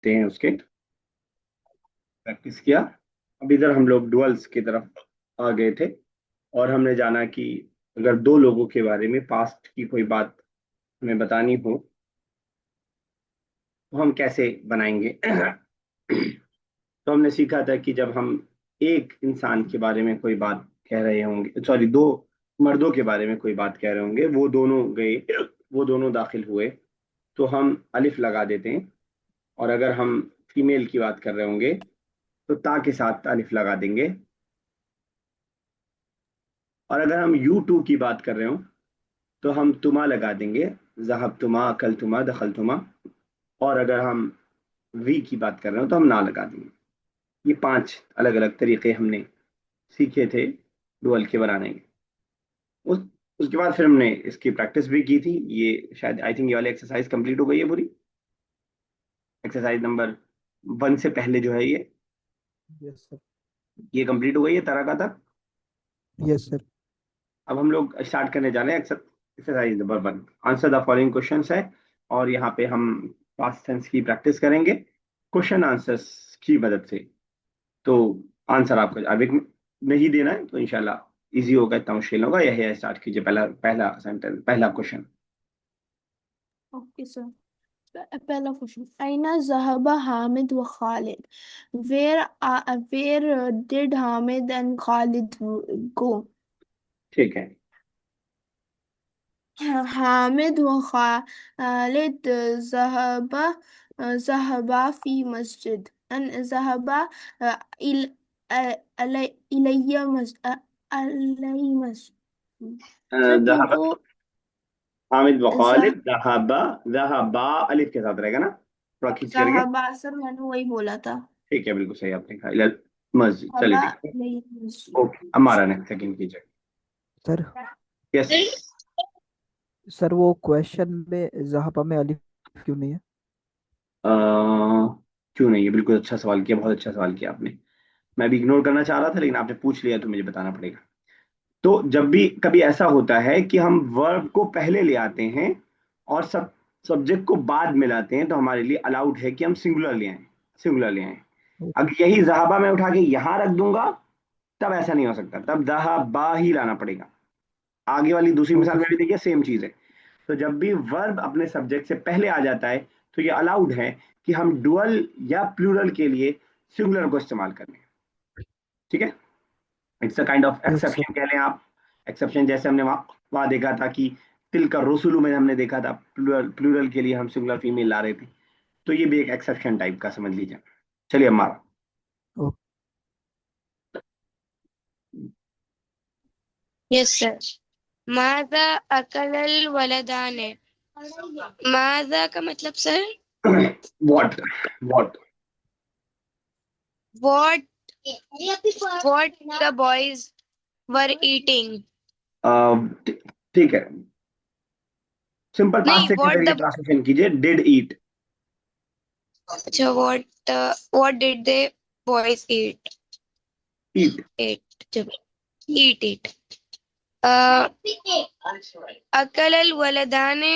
हैं उसके प्रैक्टिस किया। अब इधर हम लोग डुअल्स की तरफ आ गए थे और हमने जाना कि अगर दो लोगों के बारे में पास्ट की कोई बात हमें बतानी हो तो हम कैसे बनाएंगे। तो हमने सीखा था कि जब हम एक इंसान के बारे में कोई बात कह रहे होंगे, सॉरी दो मर्दों के बारे में कोई बात कह रहे होंगे, वो दोनों गए, वो दोनों दाखिल हुए, तो हम अलिफ लगा देते हैं। और अगर हम फीमेल की बात कर रहे होंगे तो ता के साथ अलिफ लगा देंगे। और अगर हम यू टू की बात कर रहे हो तो हम तुमा लगा देंगे, जहब तुमा अकल तुमा दखल तुमा। और अगर हम वी की बात कर रहे हो तो हम ना लगा देंगे। ये पांच अलग अलग तरीके हमने सीखे थे डुअल के बनाने के। उस उसके बाद फिर हमने इसकी प्रैक्टिस भी की थी। ये शायद आई थिंक ये वाली एक्सरसाइज कंप्लीट हो गई है पूरी। एक्सरसाइज नंबर 1 से पहले जो है यस सर। ये कंप्लीट हो गई है तरह का तक। Yes sir. अब हम लोग स्टार्ट करने जा रहे हैं exercise number 1, answer the following questions है। और यहाँ पे हम पास्ट टेंस की प्रैक्टिस करेंगे क्वेश्चन आंसर्स की मदद से। तो आंसर आपको अभी में ही देना है तो इंशाल्लाह इजी होगा, इतना मुश्किल होगा। यही है, स्टार्ट कीजिए। पहला पहला सेंटेंस, पहला क्वेश्चन। Okay sir. पहला क्वेश्चन, अइना ज़हबा हामिद व Khalid? Where did Hamid and Khalid go? ठीक है। हामिद व खालिद ज़हबा ज़हबा फी मस्जिद अन ज़हबा इल इलैया मस्जिद। सर जहाबा, तुमको हामिद व खालिद जहाबा, जहाबा अलिफ के साथ रहेगा ना, थोड़ा खींच करके। ज़हबा, सर मैंने वही बोला था। ठीक है, बिल्कुल सही आपने कहा, इला मस्जिद। चलिए ज़हबा ठीक है। इलैया मस्जिद। ओके, हमारा नेक्स्ट सेकंड कीजिए। Sir yes. सर वो क्वेश्चन में जहापा में अलिफ क्यों नहीं है? क्यों नहीं है? बिल्कुल अच्छा सवाल किया, बहुत अच्छा सवाल किया आपने। मैं भी इग्नोर करना चाह रहा था लेकिन आपने पूछ लिया तो मुझे बताना पड़ेगा। तो जब भी कभी ऐसा होता है कि हम वर्ब को पहले ले आते हैं और सब्जेक्ट को बाद में लाते हैं तो हमारे लिए अलाउड है कि हम सिंगुलर ले आए, सिंगुलर ले आए। अगर यही जहाबा मैं उठा के यहां रख दूंगा तब ऐसा नहीं हो सकता, तब जहाबा ही लाना पड़ेगा। आगे वाली दूसरी मिसाल ओके में भी सर। देखिए सेम चीज है। तो जब भी वर्ब अपने सब्जेक्ट से पहले आ जाता है तो ये अलाउड है कि हम डुअल या प्लूरल के लिए सिंगुलर को इस्तेमाल करें। ठीक है, it's a kind of yes sir. Exception कह लें आप। एक्सेप्शन जैसे हमने वहाँ देखा था कि तिल का रसुलू में हमने देखा था प्लूरल, प्लूरल के लिए हम सिंगुलर फीमेल ला रहे थे। तो ये भी एक एक्सेप्शन टाइप का समझ लीजिए। चलिए हमारा यस सर। माज़ा अकलल वलदाने? माज़ा का मतलब sir what, what. what what the boys were eating? ठीक है, सिंपल पास्ट नहीं से के what जरिए the ट्रांसलेशन कीजिए, डिड ईट। अच्छा what did the boys eat? Eat. eat अकल अल वलदाने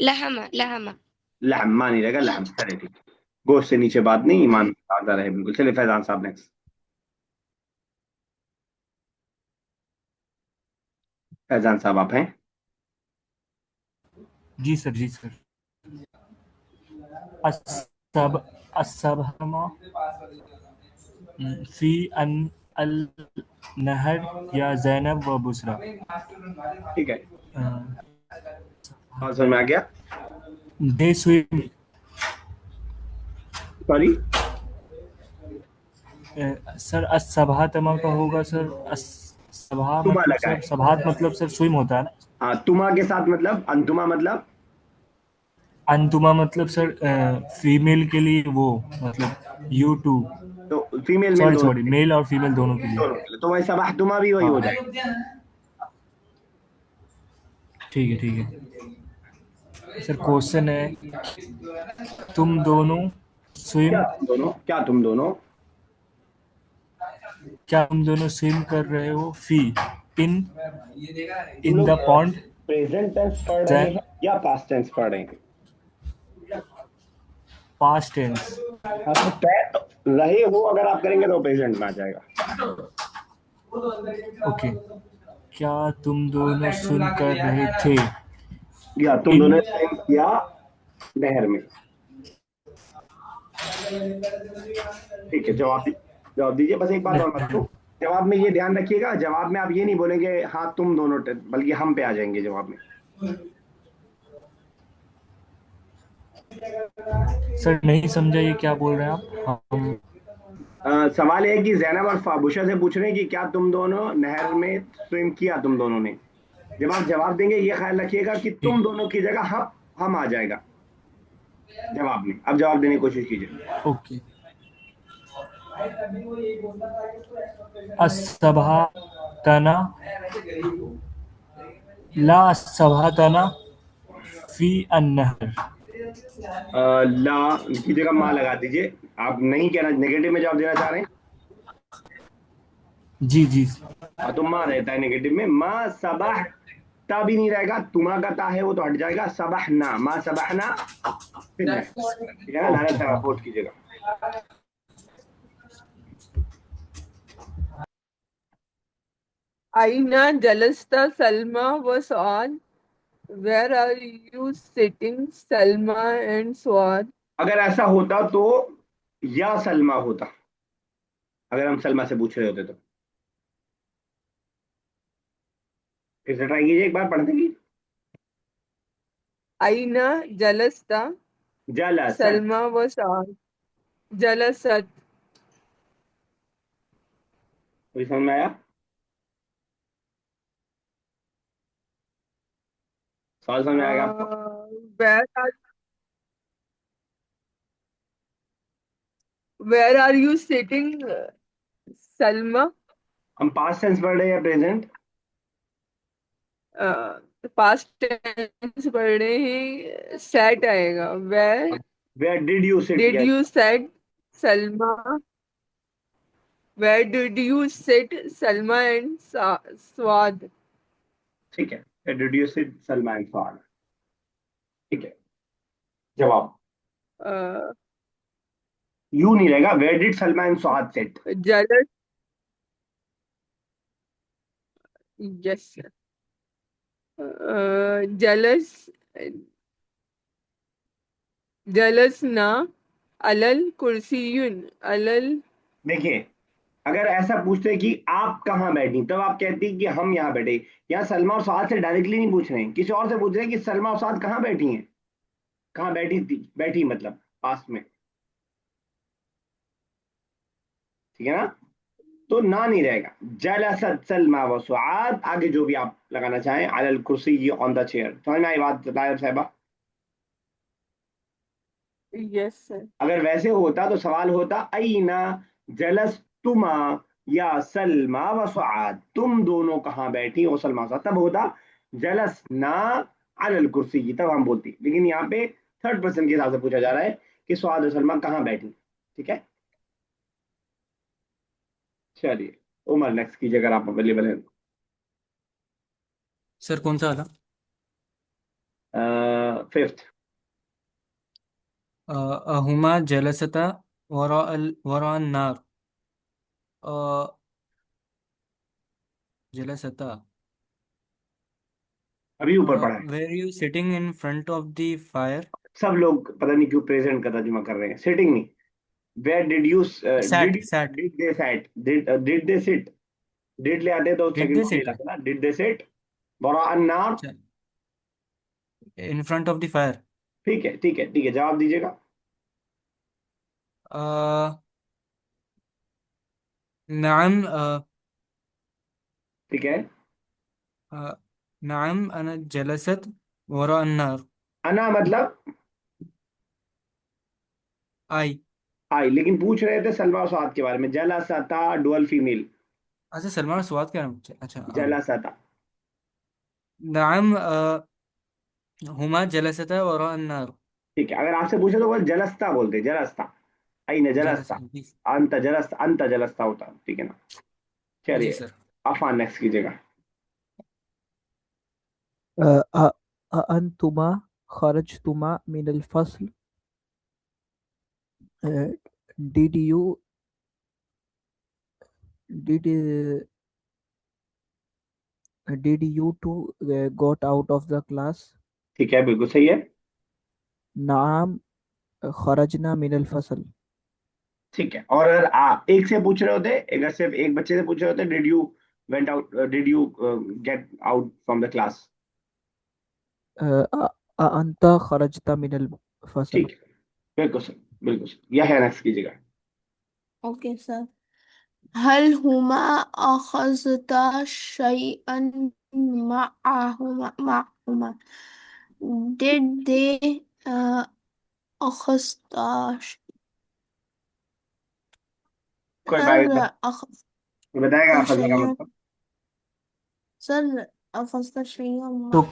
लहम मान नहीं रहेगा, लहम। चलिए ठीक है, गोश्त से नीचे बात नहीं, ईमान आता रहे बिल्कुल। चलिए फैजान साहब नेक्स्ट। फैजान साहब आप हैं? जी सर, जी सर। असब असबहमा फी अन अल नहर या जैनब व बुसरा। ठीक है, और समझ में आ गया? दे स्विम। सॉरी, सर असबहतमा का होगा सर। सभा तुमा मतलब लगा सर, है। सभात मतलब सर स्विम होता है ना। हाँ, तुमा के साथ मतलब अंतुमा मतलब अंतुमा मतलब सर फीमेल के लिए वो मतलब यू टू। तो फीमेल मेल सॉरी दोनों सॉरी, के लिए, मेल और फीमेल दोनों के लिए। दोनों के लिए। तो वही सबाह तुमा भी वही हो हाँ जाएगा। ठीक है, ठीक है। सर क्वेश्चन है, तुम दोनों स्विम क्या तुम दोनों क्या तुम दोनों स्विम कर रहे हो फी इन तुम इन लोग द पॉन्ड? प्रेजेंट टेंस पढ़ रहे हैं या पास्ट टेंस पढ़ रहे हैं? Past tense. हाँ, तो रहे हो अगर आप करेंगे तो प्रेजेंट में आ जाएगा। ओके। क्या तुम दोनों सुन कर रहे थे या तुम दोनों इन। ने swim किया नहर में। ठीक है, जवाब दीजिए। बस एक बात और बताऊं, जवाब में ये ध्यान रखिएगा, जवाब में आप ये नहीं बोलेंगे हाँ तुम दोनों, बल्कि हम पे आ जाएंगे जवाब में। सर नहीं समझा, ये क्या बोल रहे हैं आप? हम सवाल है कि जैनब और फाबुशा से पूछ रहे हैं कि क्या तुम दोनों नहर में स्विम किया तुम दोनों ने। जब आप जवाब देंगे ये ख्याल रखिएगा कि तुम दोनों की जगह हम आ जाएगा जवाब में। अब जवाब देने की कोशिश कीजिए। ओके। असभा ला असभा फी अन्नहर। ला की जगह माँ लगा दीजिए। आप नहीं कहना, नेगेटिव में जवाब देना चाह रहे हैं। जी जी। हाँ, तो माँ रहता है नेगेटिव में। माँ सबह ता भी नहीं रहेगा, तुमा का ता है वो तो हट जाएगा। सबह ना, माँ सबह ना फिर नहर। ठीक है ना, लाना तरह पोट कीजिएगा। Aina Jalasta Salma was on. Where are you sitting, Salma and Swad? अगर ऐसा होता तो या सलमा होता, अगर हम सलमा से पूछ रहे होते तो। फिर से ट्राई कीजिए एक बार पढ़ने की। Aina Jalasta जलसत। Salma was on. Jalasat. कोई समझ में आया? सवाल समझ में आएगा आपको? Where are you sitting, Salma? हम पास्ट टेंस पढ़ रहे हैं प्रेजेंट? पास्ट टेंस पढ़ रहे हैं, sat आएगा। Where where did you sit? did you sit, Salma? Where did you sit, Salma and Swad? ठीक है, where did you sit Salman Khan. ठीक है, जवाब Uh, यू नहीं रहेगा, वेयर डिड सलमान स्वाद seat. Jalas. Yes. Jalas. Jalasna alal kursiyun. Alal. देखिए, अगर ऐसा पूछते कि आप कहाँ बैठी, तब आप कहती कि हम यहाँ बैठे। यहाँ सलमा और साद से डायरेक्टली नहीं पूछ रहे हैं, किसी और से पूछ रहे हैं कि सलमा और साद कहाँ बैठी हैं। कहाँ बैठी थी, बैठी मतलब पास में। ठीक है ना, तो ना नहीं रहेगा। जलसत सलमा व सुआद, आगे जो भी आप लगाना चाहें, अलल कुर्सी ऑन द चेयर। समझ में आई बात तायब साहिबा? Yes, sir. अगर वैसे होता तो सवाल होता अईना जलस्तुमा या सलमा व सुआद, तुम दोनों कहाँ बैठी हो सलमा व, तब होता जलसना अलल कुर्सी, तब हम बोलती। लेकिन यहाँ पे थर्ड पर्सन के हिसाब से पूछा जा रहा है कि सुआद और सलमा कहाँ बैठी। ठीक है, चलिए उमर नेक्स्ट कीजिए अगर आप अवेलेबल हैं। सर कौन सा वाला? फिफ्थ। अहुमा जलसता वरा नार। जलसता। अभी ऊपर पढ़ा है। Were you sitting in front of the fire? सब लोग पता नहीं क्यों प्रेजेंट का तर्जुमा कर रहे हैं, सिटिंग नहीं। Where did you sat sat. Did they sat, did they sit. Did ले आते तो डिड सेकंड दे फॉर्म ले सिट लाते ना। डिड दे सिट वरा अन्नार। In front of the fire? ठीक है ठीक है ठीक है, जवाब दीजिएगा। नाम। ठीक है, नाम अना जलसत वरा अन्नार। अना मतलब आई। आई, लेकिन पूछ रहे थे सलमा और साद के बारे में। जला सता डुअल फीमेल। अच्छा, सलमान स्वाद क्या नाम? अच्छा जला सता। नाम हुमा जलसता वरा अन्नार। ठीक है, अगर आपसे पूछे तो वो जलस्ता बोलते, जलस्ता। आई न जलस्ता, जलसता जी। अंत जलस्ता होता। ठीक है ना, जी चलिए सर। अफान नेक्स्ट कीजिएगा। अअंतुमा खरजतुमा मिनल फस्ल did you did did you two got out of the class. ठीक है, बिल्कुल सही है। नाम खरजना मिनल फसल। ठीक है, और अगर एक से पूछ रहे होते, अगर सिर्फ एक बच्चे से पूछ रहे होते, did you went out, did you get out from the class. अंत खरजता मिनल फसल। ठीक है, बिल्कुल सही, बिल्कुल सही। यह है, नेक्स्ट कीजिएगा। Okay sir. हल हुमा अखज़ता शैअन माहुमा did they अखज़ता कोई सर बताएगा अखज़ता अखज़ा का शैअन मतलब? सर अखज़ता शैअन तो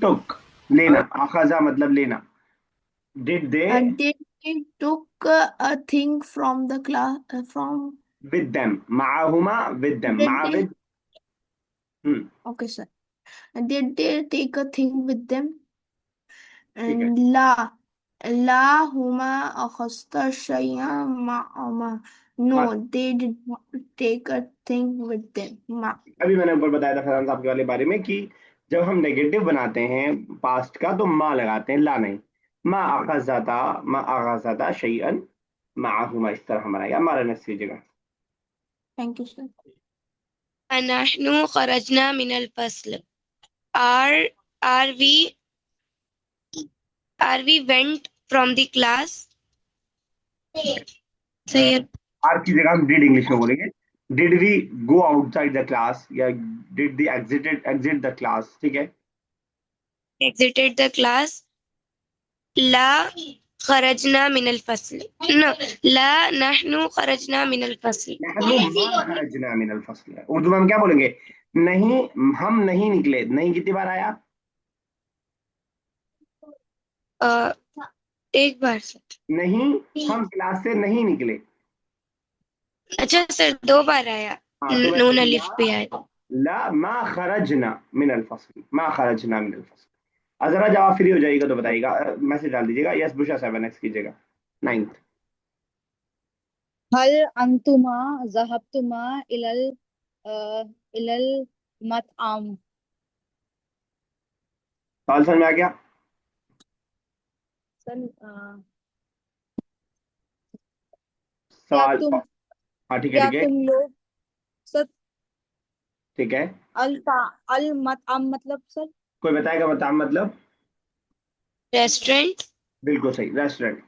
टुक, लेना। अखज़ा मतलब लेना। Did they did they took a thing from the class from with them, माहुमा विद देम, did मा they with. Hmm. okay sir did they take a thing with them ठीक है, and ला हुमा अखज़ता शैअन माहुमा no मा- they did not take a thing with them ma अभी मैंने ऊपर बताया था फरहान साहब के वाले बारे में कि जब हम नेगेटिव बनाते हैं पास्ट का तो माँ लगाते हैं, ला नहीं। मा अखज़ता, मा अखज़ता शैअन माहुमा, इस तरह हमारा, या हमारा नेक्स्ट कीजिएगा। thank you sir नहनु खरजना Minal फस्ल। Are we went from the class? सही है। आर की जगह हम डिड इंग्लिश में बोलेंगे। Did we go outside the class, या did the exit the class. ठीक है, Exited the class. La खरजना Minal फस्ल। No, ला नहनु खरजना मिनल फस्ल। नहनु मा खरजना मिनल फस्ल है। उर्दू में हम क्या बोलेंगे? नहीं, हम नहीं निकले। नहीं कितनी बार आया? अ, एक बार सर। नहीं, हम क्लास से नहीं निकले। अच्छा सर, 2 बार आया। हाँ, तो वैसे नून अलिफ ला, पे आया। ला मा खरजना मिनल फस्ल, मा खरजना मिनल फस्ल। जरा जब आप फ्री हो जाइएगा तो बताइएगा, मैसेज डाल दीजिएगा। यस बुशा 7x कीजिएगा, 9th। हल अंतुमा ज़हबतुमा इलल इलल मतआम। सवाल समझ में आ गया? सर क्या सवाल, तुम हाँ ठीक है, क्या ठीक है, तुम लोग सर ठीक है। अल मतआम मतलब सर। कोई बताएगा बता मतलब? रेस्टोरेंट। बिल्कुल सही, रेस्टोरेंट।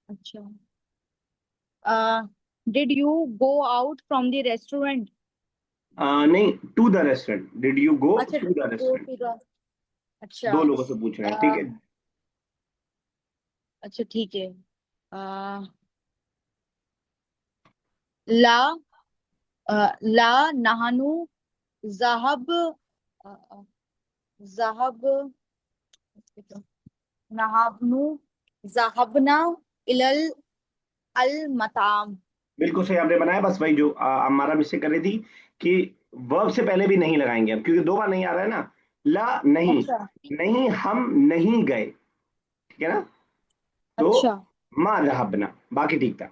अच्छा। Did you go out from the restaurant. नहीं, to the restaurant. Did you go अच्छा to the go restaurant? To the. अच्छा। दो लोगों से पूछ रहे हैं, ठीक है। अच्छा ठीक है। अ, ला ला नहानु ज़हब ज़हब नहानु ज़हबना इलल अल मताम। बिल्कुल सही आपने बनाया। बस वही जो हमारा मिस्टेक कर रही थी कि वर्ब से पहले भी नहीं लगाएंगे अब, क्योंकि 2 बार नहीं आ रहा है ना। ला नहीं, अच्छा नहीं हम नहीं गए, ठीक है ना। तो अच्छा। मा ज़हबना, बाकी ठीक था।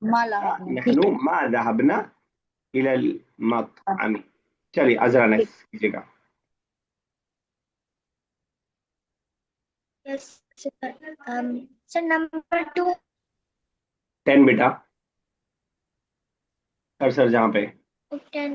माला ला ठीक नहनु है। मा ज़हबना इलल मत्अमी। चलिए अजरा ठीक। नेक्स्ट कीजिएगा। Yes, sir. Sir, number 2. 10 बेटा, कर्सर जहाँ पे। 10.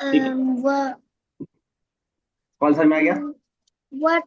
ठीक है, कौन समझ में आ गया? what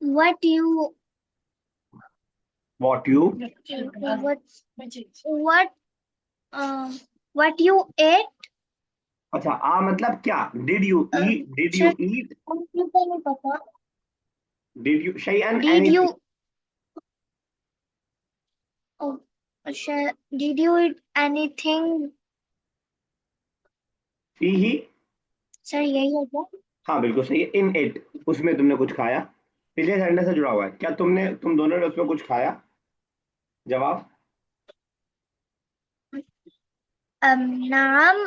what you What you, what what you ate. अच्छा आ मतलब क्या? Did you eat, did you Sir, eat, मुझे नहीं पता. डिड यू शैअन Did anything? you oh, sir, did you eat anything? फीही, Sir, यही है क्या? हाँ बिल्कुल सही है, इन इट, उसमें तुमने कुछ खाया। पिछले सेंटेंस से जुड़ा हुआ है, क्या तुम दोनों ने उसमें कुछ खाया? जवाब। नाम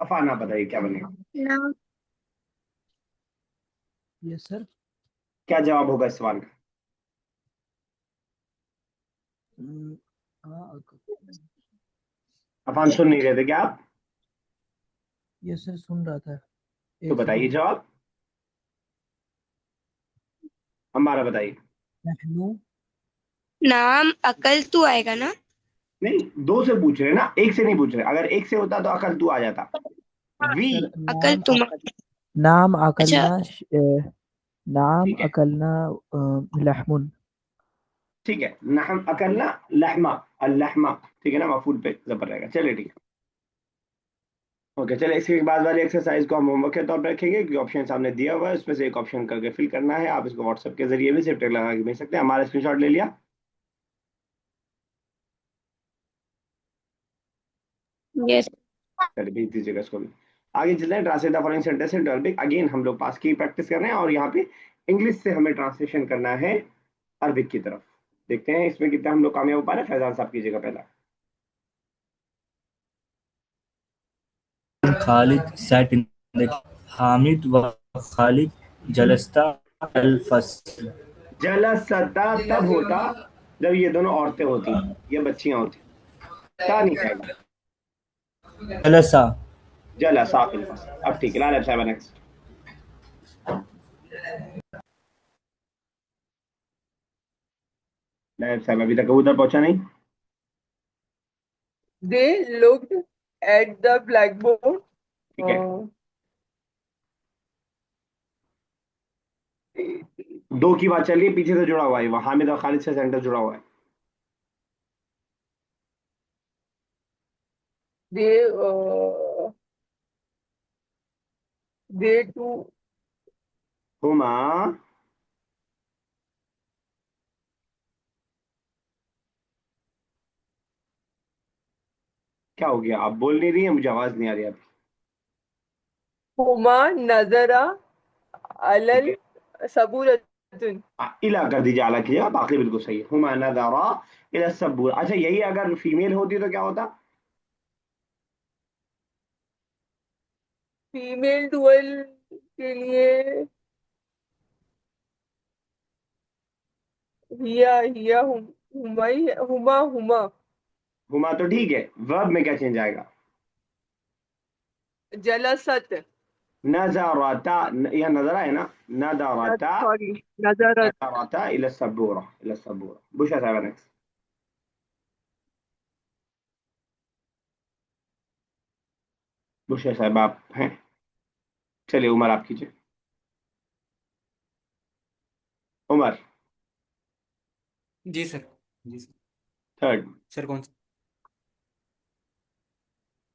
अफाना बताइए क्या बनेगा? नाम यस सर। क्या जवाब होगा इस सवाल का? हाँ अफान सुन नहीं रहे थे क्या आप? यस सर, सुन रहा था। तो एक बताइए सेकंड। जवाब, हमारा बताइए। नहनु। नाम अकल तू आएगा ना? नहीं, दो से पूछ रहे हैं ना, एक से नहीं पूछ रहे। अगर एक से होता तो अकल तू आ जाता। वी। सर अकल तुम। नाम अच्छा। अकलना नाम ठीक है, अकलना लहमुन। ठीक है, नहम अकलना लहमा, अल्लहमा, ठीक है ना, मफूल पे जबर रहेगा। चलिए ठीक है, ओके। चलिए इसके बाद वाली एक्सरसाइज को हम होमवर्क के तौर पर रखेंगे, क्योंकि ऑप्शन सामने दिया हुआ है, उसमें से एक ऑप्शन करके फिल करना है। आप इसको व्हाट्सएप के जरिए भी सिर्फ टिक लगा के भेज सकते हैं। हमारा स्क्रीनशॉट ले लिया? यस। चलिए भेज दीजिएगा इसको भी। आगे चलते हैं, translate the following sentence in Arabic. Again हम लोग पास की प्रैक्टिस कर रहे हैं, और यहाँ पे इंग्लिश से हमें ट्रांसलेशन करना है अरबिक की तरफ। देखते हैं इसमें कितना हम लोग कामयाब हो पा रहे हैं। फैजान साहब कीजिएगा पहला। Khalid sat in the Hamid व Khalid जलस्ता अल-फस्ल। जलसता तब होता जब ये दोनों औरतें होती, ये बच्चियां होती। ता नहीं आएगा। जलसा जलसा फिल फसल। अब ठीक है, लाल साहब नेक्स्ट। लाल साहब अभी तक कबूतर पहुंचा नहीं। They looked at the blackboard. ठीक है, दो की बात चल रही है, पीछे से जुड़ा हुआ है, वह हामिद और खालिद से सेंटर जुड़ा हुआ है। They they too Huma. क्या हो गया, आप बोल नहीं रही है, मुझे आवाज नहीं आ रही आपकी। हुमा नजरा ठीक अलल है, सबूरतुन। इला कर दीजिए, आला कीजिएगा, बाकी बिल्कुल सही है। हुमा नज़रा इला सब्बूर। अच्छा, यही अगर फीमेल होती तो क्या होता? फीमेल डुअल के लिए हिया हुमा हुमा। हुमा तो ठीक है, वर्ब में क्या चेंज आएगा? जलसत नज़रता, यह नजरा है ना, नज़रता। सॉरी नजरत। नज़रता इला सब्बूरा, इला सब्बूरा। बुशा साहब नेक्स्ट। बुशा साहब आप हैं? चलिए उमर आप कीजिए। उमर जी सर। जी सर। थर्ड। सर कौन सा?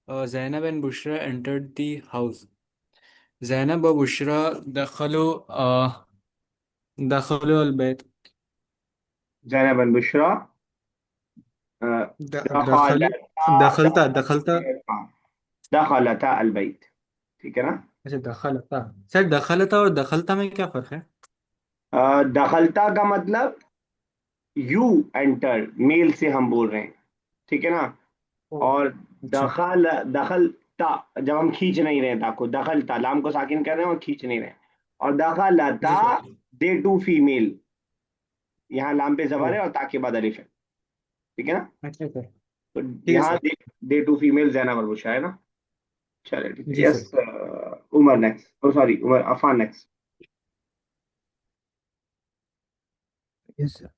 Zainab and Bushra entered the house. Zainab और बुशरा दखलो दखलो अलबैत। जैनब बिन बुशरा दखल दखलता दखलता। दखलता अलबैत, ठीक है ना। अच्छा दखलता। सर दखलता और दखलता में क्या फर्क है? दखलता का मतलब यू एंटर, मेल से हम बोल रहे हैं, ठीक है ना। ओ, और अच्छा। दखल दखल ता, जब हम खींच नहीं रहे ता को, दखल ता लाम को साकिन कर रहे हैं और खींच नहीं रहे। और जी दखलता सर। दे टू फीमेल, यहाँ लाम पे ओ, जबर है और ता के बाद अलिफ है, ठीक है ना। अच्छा सर। तो ठीक है यहाँ sir. They two female Zainab और बुशरा है ना। चलिए ठीक है, जी sir. Yes. Umar next, oh sorry, Umar Affan next. Yes sir.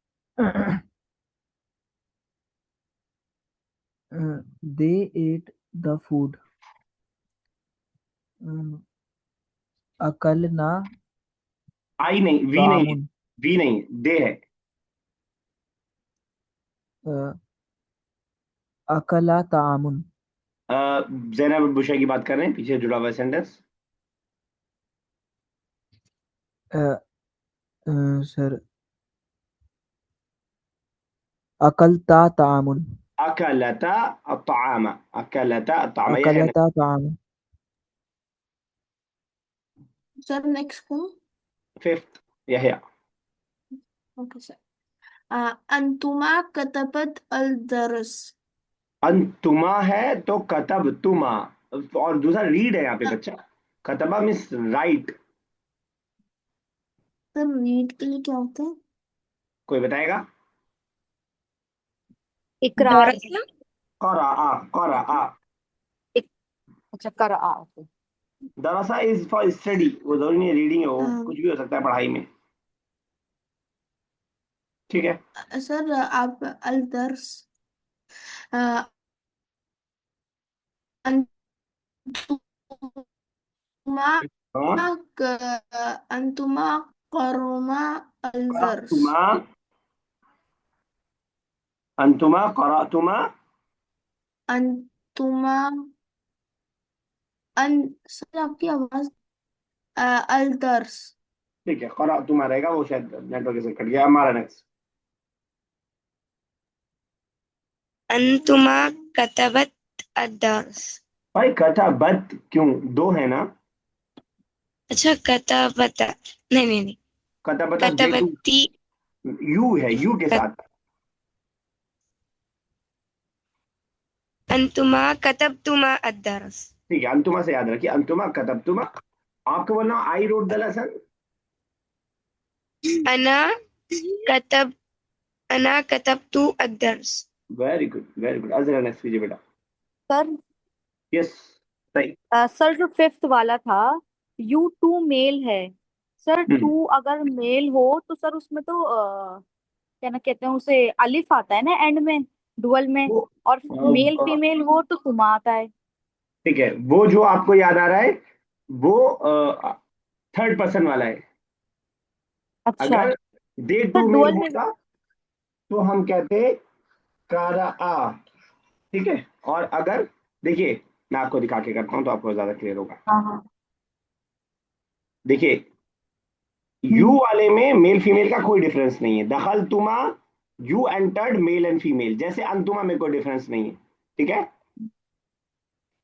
They ate the food. अकलना आई नहीं, वी नहीं, तामुन। वी नहीं, दे है। अकला तामुन। जैनब और बुशरा की बात कर रहे हैं, पीछे जुड़ा हुआ सेंटेंस। अ, सर अकलता तामुन। अकलता अतामा, अकलता अतामा, यह है अकलता तामुन। सर नेक्स्ट को। फिफ्थ, यह है। Okay sir. अंतुमा कतबत अल दरस। अंतुमा है तो कतब तुमा, और दूसरा रीड है यहाँ पे बच्चा। कतबा मीन्स राइट। सर रीड के लिए क्या होता है? कोई बताएगा? इकरार। दरअसल करा, करा। इक, अच्छा कर आ ओके। दरअसा इज फॉर स्टडी, वो जरूरी नहीं रीडिंग है, वो अ, कुछ भी हो सकता है पढ़ाई में। ठीक है। सर आप अल दर्स अंतुमा हाँ, अंतुमा करुमा अल दर्स। करातुमा, अंतुमा करातुमा। अंतुमा सर आपकी आवाज अल दर्स। ठीक है, करातुमा रहेगा, वो शायद नेटवर्क से कट गया। हमारा नेक्स्ट। अंतुमा कतबत अद्दर्स। भाई कतबत क्यों, दो है ना? अच्छा कतबत, नहीं नहीं नहीं, कतबता जेटू, कतबती। यू है, यू के कत, साथ। अंतुमा कतबतुमा अद्दर्स। ठीक है, अंतुमा से याद रखिए, अंतुमा कतबतुमा। आपको बोलना आई रोट द लेसन। अना कतब अना कतबतु अद्दर्स। Very good, very good. Azra next कीजिए बेटा। सर यस, सही। सर जो फिफ्थ वाला था, यू टू मेल है। सर हम्म, टू अगर मेल हो तो सर उसमें तो क्या ना कहते हैं उसे, अलिफ आता है ना एंड में, डुअल में। वो और मेल अ, फीमेल हो तो तुमा आता है। ठीक है, वो जो आपको याद आ रहा है वो थर्ड पर्सन वाला है। अच्छा। अगर दे सर टू मेल डुअल में। होता तो हम कहते कारा आ। ठीक है, और अगर, देखिए मैं आपको दिखा के करता हूं तो आपको ज्यादा क्लियर होगा। हाँ हाँ। देखिए, यू हम्म। वाले में मेल फीमेल का कोई डिफरेंस नहीं है। दखल तुमा, you entered male and female, जैसे अंतुमा में कोई डिफरेंस नहीं है। ठीक है,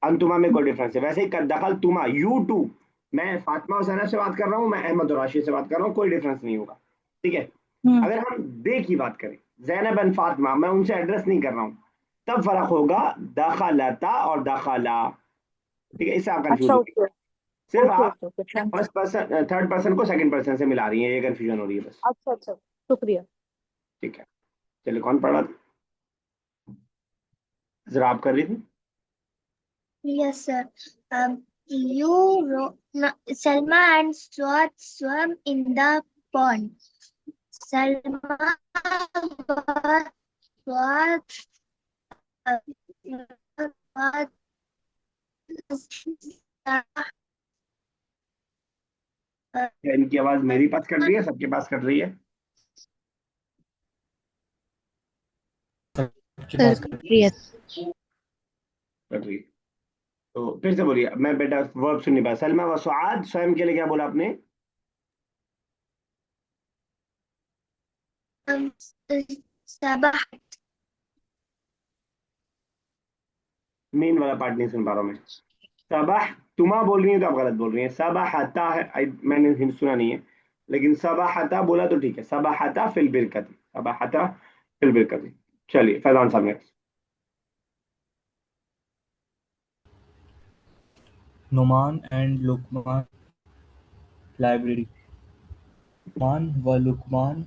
अंतुमा में कोई डिफरेंस है, वैसे ही दखल तुमा, यू टू। मैं फातिमा और जैनब से बात कर रहा हूँ, मैं अहमद और राशिद से बात कर रहा हूँ, कोई डिफरेंस नहीं होगा। ठीक है। हम्म। अगर हम दे की बात करें, जैनब एंड फातिमा, मैं उनसे एड्रेस नहीं कर रहा हूँ, तब फर्क होगा दखलता और दखला। ठीक है, इससे आप कंफ्यूज अच्छा हो। ओके। सिर्फ ओके आप okay okay thank first person third person को सेकंड पर्सन से मिला रही हैं, ये कंफ्यूजन हो रही है बस। अच्छा अच्छा शुक्रिया। ठीक है, चलिए, कौन पढ़ रहा था? जरा आप कर रही थी। Yes, sir. You wrote, no, Selma and Swat swam in the pond. Selma got Swat got क्या इनकी आवाज मेरी पास कट रही है, सबके पास कट रही है? सबके पास कर कट रही है। तो फिर से बोलिए, मैं बेटा वर्ब सुन नहीं पाया। सलमा व सुआद, स्वयं के लिए क्या बोला आपने? Sabah. मेन वाला पार्ट नहीं सुन पा रहा हूँ मैं। सबाह तुमा बोल रही है तो आप गलत बोल रही हैं। सबाहता है, मैंने सुना नहीं है, लेकिन सबाहता बोला तो ठीक है। सबाहता फिल बिरकती, सबाहता फिल बिरकती। चलिए फैजान साहब next. Numan and Luqman library. Numan व लुकमान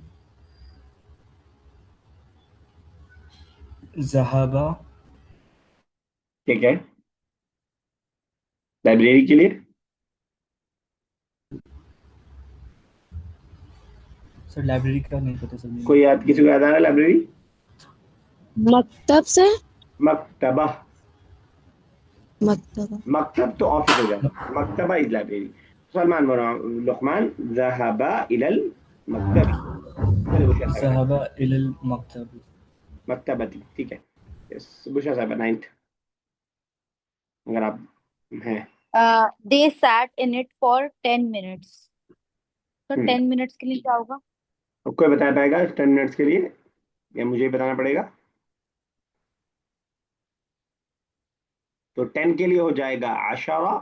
ज़हाबा। ठीक है, लाइब्रेरी के लिए। सर लाइब्रेरी का नहीं पता सर मुझे। कोई याद, किसी को याद आ रहा है लाइब्रेरी? मकतब से। मकतबा, मकतबा। मकतब तो ऑफिस हो जाता है, मकतबा इज लाइब्रेरी। सलमान बोला, लुकमान ज़हबा इलल मकतबी। चलिए बुशरा साहब next। ज़हाबा इलल मकतब। मकतबती, ठीक है। यस, बुशरा साहब नाइन्थ, अगर आप हैं। They sat in it for 10 minutes. तो हम्म 10 मिनट्स के लिए क्या होगा? कोई बता पाएगा 10 मिनट्स के लिए, या मुझे ही बताना पड़ेगा? तो 10 के लिए हो जाएगा अशरा,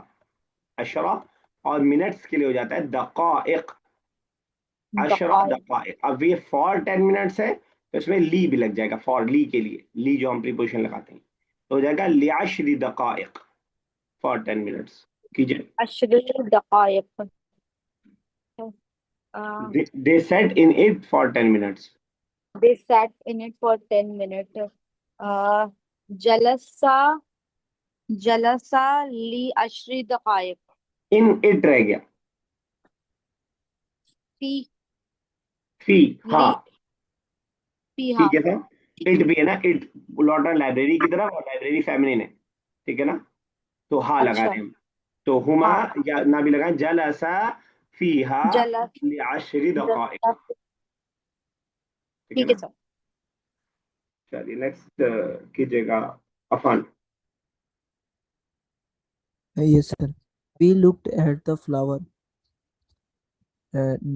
अशरा। और मिनट्स के लिए हो जाता है दकाइक, अशरा दकाइक। दकाइक। अब ये फॉर 10 मिनट्स है, तो इसमें ली भी लग जाएगा, फॉर ली के लिए, ली जो हम प्रीपोजिशन लगाते हैं, तो हो जाएगा लियाशरी दकाइक, फॉर 10 मिनट्स। कीजिए। अशर दकाइक। They set in it for 10 minutes. they sat in it for 10 minutes. जलसा जलसा ली अशरी दकाइक। इन इट रह गया, फी फी, ली हाँ फी हाँ। ठीक है सर। इट भी है ना, इट लौटा लाइब्रेरी की तरफ, और लाइब्रेरी फेमिनिन है, ठीक है ना, तो हा लगा अच्छा रहे हैं हम। तो हुमा, हाँ। या ना भी लगाएं, जलसा फीहा जलस लिअशरी दकाइक, जलसा ठीक है ठीक है ना। सर। चलिए नेक्स्ट कीजिएगा Affan. Yes, sir. We looked at the flower.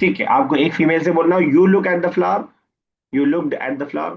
ठीक है, आपको एक फीमेल से बोलना, you look at the flower, you looked at the flower.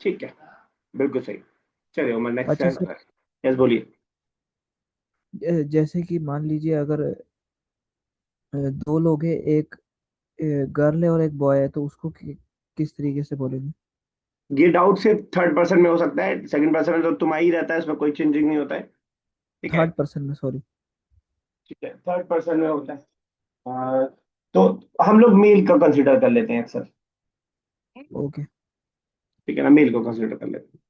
ठीक है, बिल्कुल सही। चलिए उमर नेक्स्ट। अच्छा सर, यस बोलिए। जैसे कि मान लीजिए अगर दो लोग हैं, एक गर्ल है और एक बॉय है, तो उसको किस तरीके से बोलेंगे? ये डाउट सिर्फ थर्ड पर्सन में हो सकता है, सेकंड पर्सन में तो तुम ही रहता है, उसमें कोई चेंजिंग नहीं होता है, ठीक है। थर्ड पर्सन में, सॉरी। ठीक है, थर्ड पर्सन में होता है। अ, तो हम लोग मेल को कंसिडर कर लेते हैं अक्सर, ओके। ठीक है ना, मेल को कंसिडर कर लेते हैं।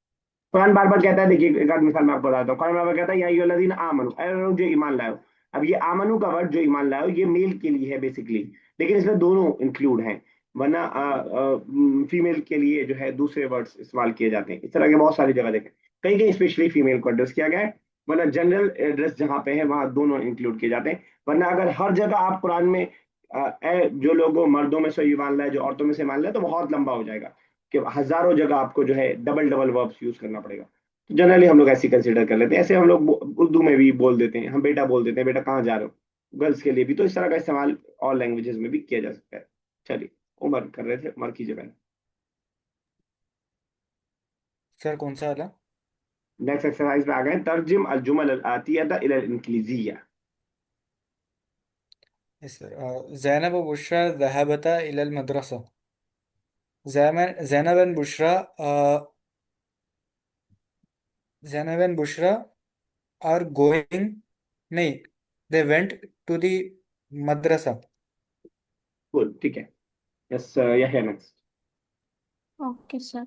कुरान बार बार कहता है, देखिए एक आध मिसाल मैं आपको बताता हूँ। कुरान बार बार कहता है या अय्युहल्लज़ीना आमनू, ऐ लोग जो ईमान लाओ। अब ये आमनू का वर्ड जो ईमान लाओ, ये मेल के लिए है बेसिकली, लेकिन इसमें दोनों इंक्लूड हैं, वरना फीमेल के लिए जो है दूसरे वर्ड्स इस्तेमाल किए जाते हैं। इस तरह के बहुत सारी जगह देखें, कहीं कहीं स्पेशली फीमेल को एड्रेस किया गया है, वरना जनरल एड्रेस जहाँ पे है वहाँ दोनों इंक्लूड किए जाते हैं। वरना अगर हर जगह आप कुरान में जो लोग मर्दों में से ईमान लाए, जो औरतों में से मान लाए, तो बहुत लंबा हो जाएगा, कि हजारों जगह आपको जो है डबल डबल वर्ब्स यूज करना पड़ेगा। तो जनरली हम लोग ऐसे कंसिडर कर लेते हैं। ऐसे हम लोग उर्दू में भी बोल देते हैं, हम बेटा बोल देते हैं, बेटा कहाँ जा रहे हो, गर्ल्स के लिए भी। तो इस तरह का इस्तेमाल और लैंग्वेजेस में भी किया जा सकता है। चलिए उमर कर रहे थे, उमर कीजिए पहले। सर कौन सा वाला? नेक्स्ट एक्सरसाइज पे आ गए, तर्जिम अल जुमल अल आतियता इला अल इंग्लिजिया। Yes sir. ज़ैनब व बुशरा ज़हबता इलल मदरसा। Zainab and Bushra Zainab and Bushra are going, नहीं, they went to the madrasa. Good, ठीक है। यस यह next. Okay, sir.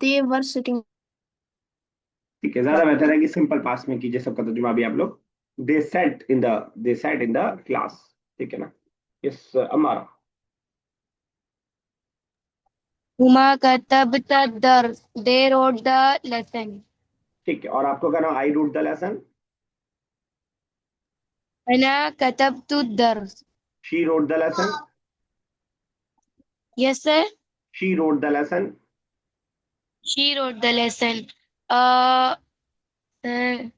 They were sitting. ठीक है, ज्यादा बेहतर है कि सिंपल पास में कीजिए सबका तर्जुमा भी आप लोग। They set in the class, ठीक है ना। यस अमारा। हुमा कतबता दर्स, दे रोट द लेसन। ठीक है, और आपको कहना आई रूट द लेसन, अना कतबतु दर्स। She wrote the lesson, yes sir. She wrote the lesson, she wrote the lesson. Sir,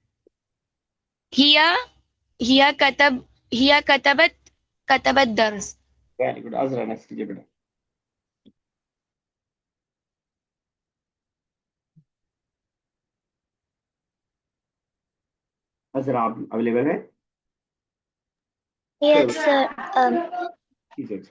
हिया हिया कतब हिया कतबत दर्स। Very good. अजरा नेक्स्ट कीजिए बेटा। अजरा आप अवेलेबल है? Yes, sir. कीजिए।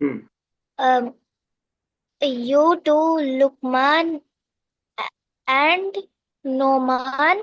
हम्म You two, Lukman and Noman,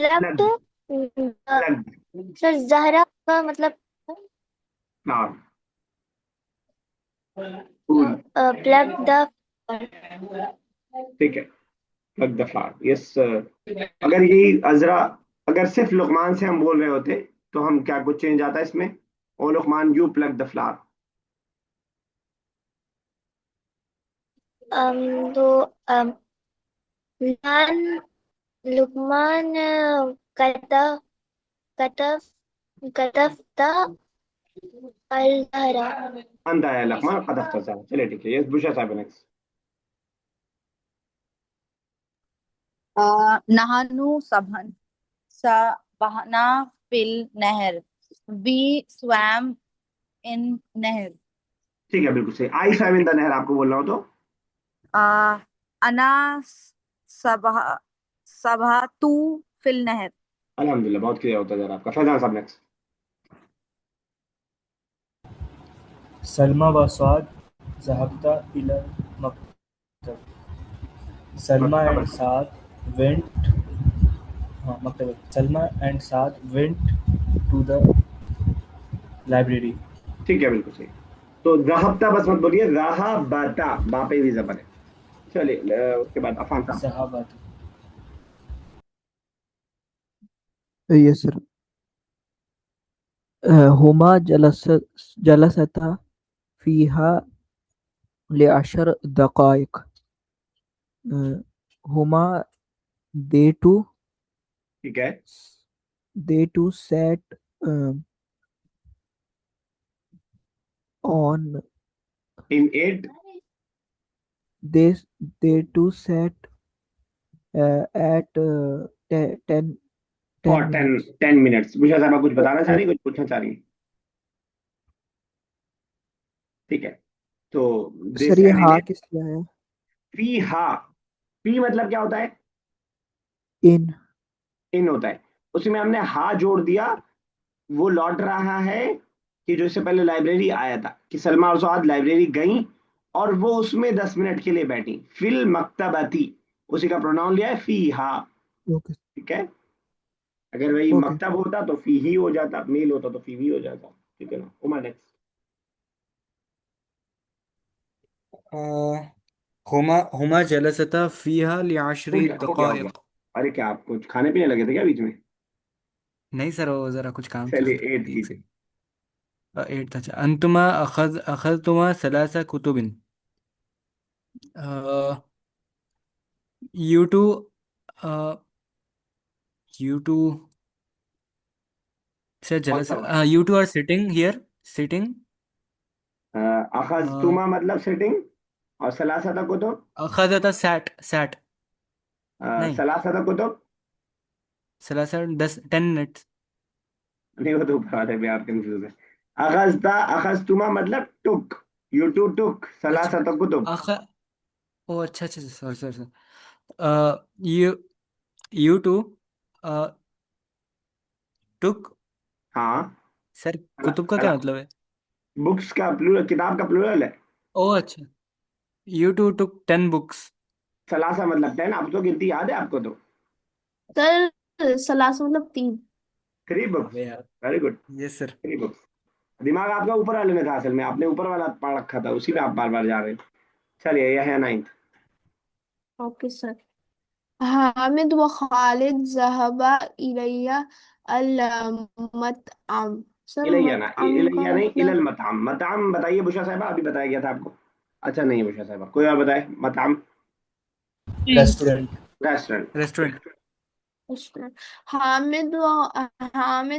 लग लग सर जहरा का मतलब नाम फूल, प्लग द ठीक है, प्लग द फ्लावर। यस, अगर यही अजरा, अगर सिर्फ लुकमान से हम बोल रहे होते तो हम क्या कुछ चेंज आता है इसमें? Oh Luqman you plug the flower, तो लुकमान लुकमान कतफ कतफ कतफ्ता अल-ज़हरा। अंत है लकमान कदफ्ता साहब। चलिए ठीक है, ये बुशरा साहब नेक्स्ट। नहानु सबहन सबहना फिल नहर। वी स्वैम इन नहर। ठीक है, बिल्कुल सही। आई स्वैम इन द नहर आपको बोल रहा हूँ तो आ, अना सबह सबहतु फिल नहर। अल्हम्दुलिल्लाह, बहुत क्लियर होता जा रहा है आपका। फैजान साहब नेक्स्ट। सलमा व साद ज़हबता इला मकतब। सलमा एंड साद वेंट हाँ मकतब। Salma and Saad went to the library. ठीक है, बिल्कुल सही। तो ज़हबता बस मत बोलिए, ज़हबता बा पे भी ज़बर है। चलिए उसके बाद अफान साहब। ज़हाबत। Yes sir. हुमा जलसता फीहा लिअशर दक़ाइक़। हुमा they two ठीक है, sat on in 8 they they two sat at 10 for 10 minutes. 10 minutes. Bushra साहब कुछ बताना चाह Uh, रही, कुछ पूछना चाह रही? ठीक है, तो सर दिस ये एनिमे हाँ किस लिए आया? फी हा। फी मतलब क्या होता है? इन इन होता है। उसमें हमने हा जोड़ दिया। वो लौट रहा है कि जो इससे पहले लाइब्रेरी आया था, कि सलमा और सुआद लाइब्रेरी गई और वो उसमें 10 मिनट के लिए बैठी। फिल मकतबती, उसी का प्रोनाउन लिया है फी हा। ओके ठीक है, अगर वही ओके। मकतब होता तो फी ही हो जाता, मेल होता तो फी भी हो जाता। ठीक है ना उमर नेक्स्ट। हुमा हुमा जलसता फीहा हो लिआशरी गया, हो गया, हो गया। दक़ाइक़। अरे क्या आप कुछ खाने पीने लगे थे क्या बीच में? नहीं सर, वो जरा कुछ काम था चलिए सर, 8 एक कीजिए। से। एट था। अच्छा, अंतुमा अखज़तुमा सलासा कुतुबिन। You two you two sir कौन सा? जलसा you two are sitting here sitting. अखज तुमा मतलब सिटिंग, और सलासा तक कुतुब। अखज़ता set set. नहीं, सलासा तक कुतुब। सलासा 10 मिनट्स। नहीं, वो तो ऊपर वाले में आप कंफ्यूज है। अखजता अखज तुमा मतलब टुक। यू टू टुक अच्छा, सलासा तक कुतुब। अख ओ अच्छा अच्छा, sorry sorry sir. You you to took. हाँ, सर कुतुब का क्या मतलब है? बुक्स का प्लूरल, किताब का प्लूरल है। ओ अच्छा, यू टू टुक 10 बुक्स। सलासा मतलब 10, आप तो गिनती याद है आपको तो। सर सलासा मतलब 3। 3 बुक्स। अबे यार। Very good. Yes sir. 3 books. दिमाग आपका ऊपर वाले में था, असल में आपने ऊपर वाला पढ़ रखा था, उसी में आप बार बार जा रहे हैं। चलिए यह है 9th। Okay sir. हामिद व खालिद ज़हबा इलैया अल मतअम। सर इलैया ना, मतअम का इलैया नहीं, इलल मतलब मताम। मताम बताइए बुशरा साहबा, अभी बताया गया था आपको। अच्छा नहीं बुशरा साहबा, कोई और बताए मताम। Restaurant. Restaurant. Restaurant. restaurant. Hamid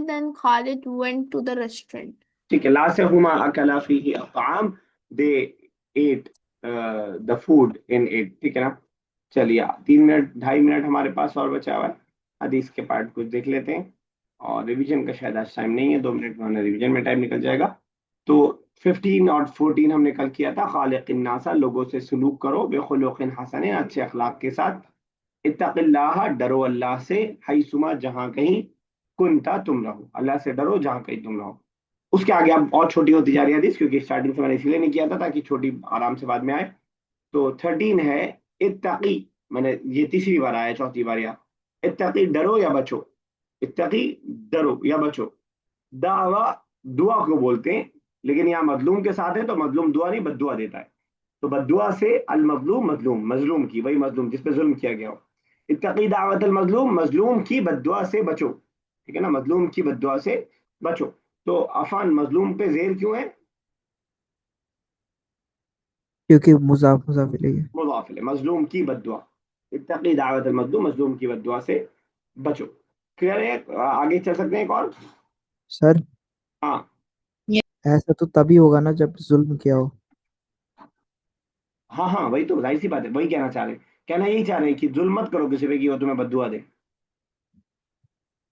and Khalid went to the restaurant. ठीक है, लास्ट है हुमा अकला फीही अताम। They ate the food in ate. ठीक है ना। चलिए 3 मिनट 2.5 मिनट हमारे पास और बचा हुआ है। हदीस के पार्ट कुछ देख लेते हैं, और रिवीजन का शायद आज टाइम नहीं है। 2 मिनट में हमारे रिवीजन में टाइम निकल जाएगा। तो 15 और 14 हमने कल किया था। खालिकिन नासा, लोगों से सलूक करो, बेखुलुकिन हसन, अच्छे अखलाक के साथ। इत्तक़िल्लाह, डरो अल्लाह से। हैसुमा, जहां कहीं। कुंता, तुम रहो, अल्लाह से डरो जहां कहीं तुम रहो। उसके आगे अब और छोटी होती जा रही है हदीस, क्योंकि स्टार्टिंग से मैंने इसलिए नहीं किया था ताकि छोटी आराम से बाद में आए। तो 13 है इत्तकी। मैंने ये तीसरी बार आया, चौथी बार या इत्तकी, डरो या बचो। इत्तकी, डरो या बचो। दावा, दुआ को बोलते हैं, लेकिन यहाँ मजलूम के साथ है तो मजलूम दुआ नहीं बद्दुआ देता है। तो बद्दुआ से अल मजलूम, मजलूम मजलूम की, वही मजलूम जिस पे जुल्म किया गया हो। इत्तकी दावत अल मजलूम, मजलूम की बद्दुआ से बचो। ठीक है ना, मजलूम की बद्दुआ से बचो। तो अफान, मजलूम पे जेर क्यों है? क्योंकि मुजाफ मुजाफ इलैहि है। मुजाफ गाफिल है, मजलूम की बद्दुआ। इत्तकी दावत मजलूम, मजलूम की बद्दुआ से बचो। क्लियर है? आगे चल सकते हैं एक और। सर हाँ ऐसा तो तभी होगा ना जब जुल्म किया हो। हाँ हाँ, वही तो जाहिर सी बात है, वही कहना चाह रहे हैं। कहना यही चाह रहे हैं कि जुल्म मत करो किसी पे कि वो तुम्हें बद्दुआ दे।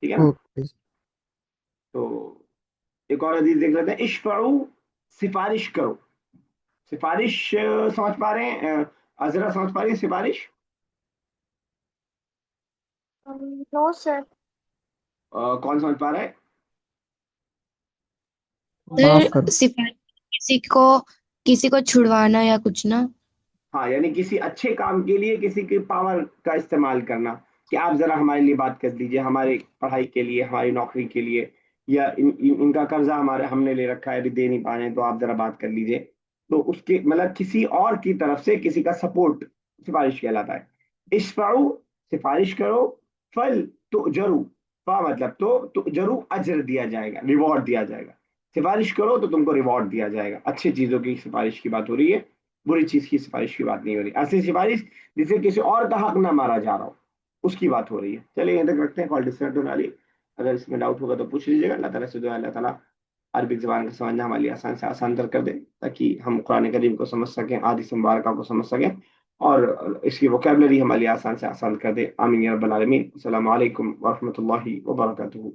ठीक है ना? ओके। तो एक और हदीस देख लेते हैं। इश्फाउ, सिफारिश करो। सिफारिश समझ पा रहे हैं? अजरा समझ पा रही है सिफारिश? No sir. कौन समझ पा रहा है? माफ सर करो। सिफारिश किसी को छुड़वाना या कुछ ना। हाँ, यानी किसी अच्छे काम के लिए किसी की पावर का इस्तेमाल करना, कि आप जरा हमारे लिए बात कर दीजिए, हमारे पढ़ाई के लिए, हमारी नौकरी के लिए, या इनका कर्जा हमारे हमने ले रखा है, अभी दे नहीं पा रहे हैं, तो आप जरा बात कर लीजिए। तो उसके मतलब किसी और की तरफ से किसी का सपोर्ट सिफारिश कहलाता है। इश्फाउ, सिफारिश करो। फल तो जरू, फा मतलब तो जरू अजर दिया जाएगा, रिवॉर्ड दिया जाएगा। सिफारिश करो तो तुमको रिवॉर्ड दिया जाएगा। अच्छी चीजों की सिफारिश की बात हो रही है, बुरी चीज की सिफारिश की बात नहीं हो रही। ऐसी सिफारिश जिसे किसी और का हक ना मारा जा रहा हो, उसकी बात हो रही है। चलिए यहीं तक रखते हैं, कॉल डिस्कनेक्ट होने वाली है। अगर इसमें डाउट होगा तो पूछ लीजिएगा। अल्लाह ताला से दुआ है अल्लाह ताला अरबिक ज़बान का समझना हमारे लिए आसान से आसान तर कर दे, ताकि हम कुरान करीम को समझ सकें, आदि मुबारका को समझ सकें, और इसकी वोकेबलरी हमारे लिए आसान से आसान कर दे। आमीन या रब्बल आलमीन। अस्सलामु अलैकुम व रहमतुल्लाहि व बरकातुहू।